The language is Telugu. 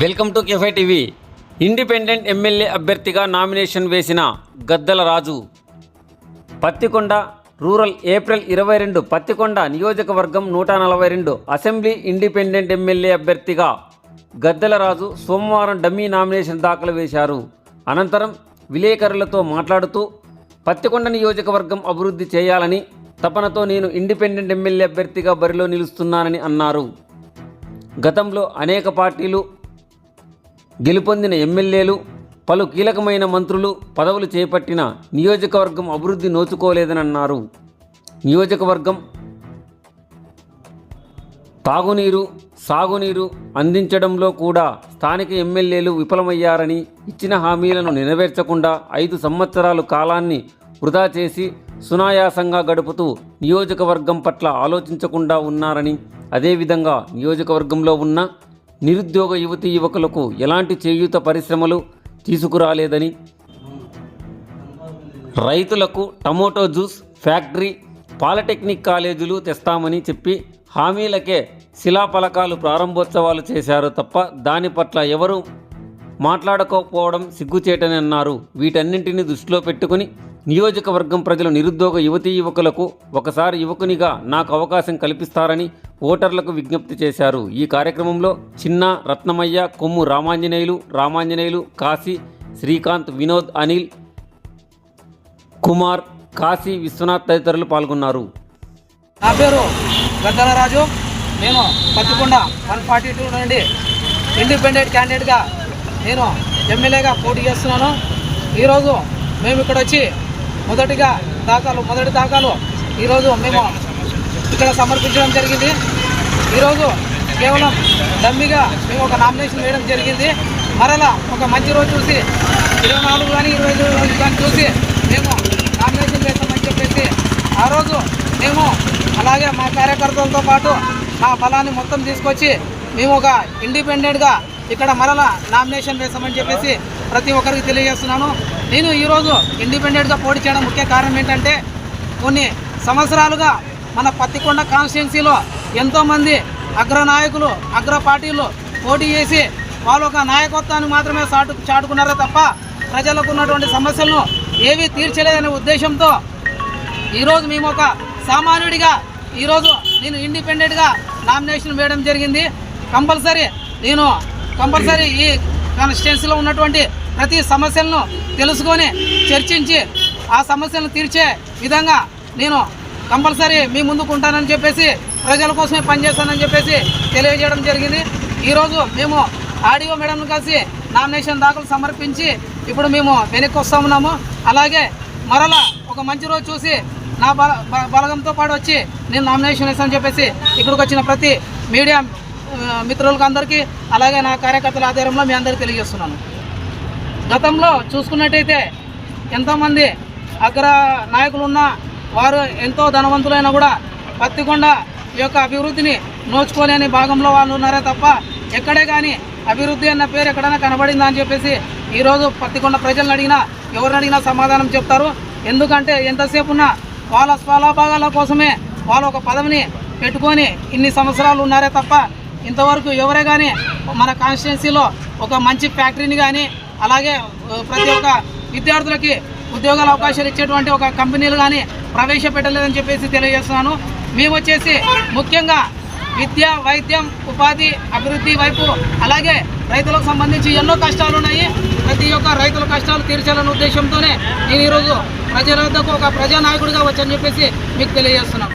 వెల్కమ్ టు కేఫై టీవీ. ఇండిపెండెంట్ ఎమ్మెల్యే అభ్యర్థిగా నామినేషన్ వేసిన గద్దల రాజు పత్తికొండ రూరల్ ఏప్రిల్ 22 పత్తికొండ నియోజకవర్గం 142 అసెంబ్లీ ఇండిపెండెంట్ ఎమ్మెల్యే అభ్యర్థిగా గద్దల రాజు సోమవారం డమ్మీ నామినేషన్ దాఖలు వేశారు. అనంతరం విలేకరులతో మాట్లాడుతూ పత్తికొండ నియోజకవర్గం అభివృద్ధి చేయాలని తపనతో నేను ఇండిపెండెంట్ ఎమ్మెల్యే అభ్యర్థిగా బరిలో నిలుస్తున్నానని అన్నారు. గతంలో అనేక పార్టీలు గెలుపొందిన ఎమ్మెల్యేలు పలు కీలకమైన మంత్రులు పదవులు చేపట్టిన నియోజకవర్గం అభివృద్ధి నోచుకోలేదని అన్నారు. నియోజకవర్గం తాగునీరు సాగునీరు అందించడంలో కూడా స్థానిక ఎమ్మెల్యేలు విఫలమయ్యారని, ఇచ్చిన హామీలను నెరవేర్చకుండా 5 సంవత్సరాలు కాలాన్ని వృధా చేసి సునాయాసంగా గడుపుతూ నియోజకవర్గం పట్ల ఆలోచించకుండా ఉన్నారని, అదేవిధంగా నియోజకవర్గంలో ఉన్న నిరుద్యోగ యువతీ యువకులకు ఎలాంటి చేయూత పరిశ్రమలు తీసుకురాలేదని, రైతులకు టమోటో జ్యూస్ ఫ్యాక్టరీ, పాలిటెక్నిక్ కాలేజీలు తెస్తామని చెప్పి హామీలకే శిలాఫలకాలు ప్రారంభోత్సవాలు చేశారు తప్ప దాని పట్ల ఎవరూ మాట్లాడకపోవడం సిగ్గుచేటని అన్నారు. వీటన్నింటినీ దృష్టిలో పెట్టుకుని నియోజకవర్గం ప్రజలు నిరుద్యోగ యువతీ యువకులకు ఒకసారి యువకునిగా నాకు అవకాశం కల్పిస్తారని ఓటర్లకు విజ్ఞప్తి చేశారు. ఈ కార్యక్రమంలో చిన్న రత్నమయ్య, కొమ్ము రామాంజనేయులు, కాశీ శ్రీకాంత్, వినోద్, అనిల్ కుమార్, కాశీ విశ్వనాథ్ తదితరులు పాల్గొన్నారు. నా పేరు గద్దల రాజు. నేను పత్తికొండ 142 నుండి ఇండిపెండెంట్ క్యాండిడేట్గా నేను ఎమ్మెల్యేగా పోటీ చేస్తున్నాను. ఈరోజు మేము ఇక్కడ వచ్చి మొదటి దాఖలు ఈరోజు మేము ఇక్కడ సమర్పించడం జరిగింది. ఈరోజు కేవలం డమ్మీగా మేము ఒక నామినేషన్ వేయడం జరిగింది. మరలా ఒక మంచి రోజు చూసి 24 కానీ 25 రోజులు కానీ చూసి మేము నామినేషన్ వేస్తామని చెప్పేసి ఆ రోజు మేము అలాగే మా కార్యకర్తలతో పాటు మా బలాన్ని మొత్తం తీసుకొచ్చి మేము ఒక ఇండిపెండెంట్గా ఇక్కడ మరలా నామినేషన్ వేస్తామని చెప్పేసి ప్రతి ఒక్కరికి తెలియజేస్తున్నాను. నేను ఈరోజు ఇండిపెండెంట్గా పోటీ చేయడం ముఖ్య కారణం ఏంటంటే, కొన్ని సంవత్సరాలుగా మన పత్తికొండ కాన్స్టిట్యున్సీలో ఎంతోమంది అగ్రనాయకులు అగ్ర పార్టీలు పోటీ చేసి వాళ్ళు ఒక నాయకత్వాన్ని మాత్రమే చాటుకున్నారే తప్ప ప్రజలకు ఉన్నటువంటి సమస్యలను ఏవీ తీర్చలేదనే ఉద్దేశంతో ఈరోజు మేము ఒక సామాన్యుడిగా ఈరోజు నేను ఇండిపెండెంట్గా నామినేషన్ వేయడం జరిగింది. కంపల్సరీ ఈ కాన్స్టిట్యున్సీలో ఉన్నటువంటి ప్రతి సమస్యలను తెలుసుకొని చర్చించి ఆ సమస్యలను తీర్చే విధంగా నేను కంపల్సరీ మీ ముందుకు ఉంటానని చెప్పేసి, ప్రజల కోసమే పనిచేస్తానని చెప్పేసి తెలియజేయడం జరిగింది. ఈరోజు మేము ఆడియో మేడంను కలిసి నామినేషన్ దాఖలు సమర్పించి ఇప్పుడు మేము వెనక్కి వస్తూ ఉన్నాము. అలాగే మరలా ఒక మంచి రోజు చూసి నా బలగంతో పాటు వచ్చి నేను నామినేషన్ వేస్తానని చెప్పేసి ఇక్కడికి వచ్చిన ప్రతి మీడియా మిత్రులకు అందరికీ అలాగే నా కార్యకర్తల ఆధ్వర్యంలో మీ అందరికీ తెలియజేస్తున్నాను. గతంలో చూసుకున్నట్టయితే ఎంతోమంది అగ్ర నాయకులు ఉన్న వారు ఎంతో ధనవంతులైనా కూడా పత్తికొండ యొక్క అభివృద్ధిని నోచుకోలేని భాగంలో వాళ్ళు ఉన్నారే తప్ప ఎక్కడే కానీ అభివృద్ధి అన్న పేరు ఎక్కడైనా కనబడిందా అని చెప్పేసి ఈరోజు పత్తికొండ ప్రజలను అడిగినా ఎవరిని అడిగినా సమాధానం చెప్తారు. ఎందుకంటే ఎంతసేపు ఉన్నా వాళ్ళ స్వలాభాల కోసమే వాళ్ళు ఒక పదవిని పెట్టుకొని ఇన్ని సంవత్సరాలు ఉన్నారే తప్ప ఇంతవరకు ఎవరే కానీ మన కాన్స్టిట్యున్సీలో ఒక మంచి ఫ్యాక్టరీని కానీ అలాగే ప్రతి ఒక్క విద్యార్థులకి ఉద్యోగాల అవకాశాలు ఇచ్చేటువంటి ఒక కంపెనీలు కానీ ప్రవేశపెట్టలేదని చెప్పేసి తెలియజేస్తున్నాను. మేము వచ్చేసి ముఖ్యంగా విద్య, వైద్యం, ఉపాధి, అభివృద్ధి వైపు అలాగే రైతులకు సంబంధించి ఎన్నో కష్టాలు ఉన్నాయి. ప్రతి ఒక్క రైతుల కష్టాలు తీర్చాలనే ఉద్దేశంతోనే నేను ఈరోజు ప్రజల వద్దకు ఒక ప్రజానాయకుడిగా వచ్చని చెప్పేసి మీకు తెలియజేస్తున్నాను.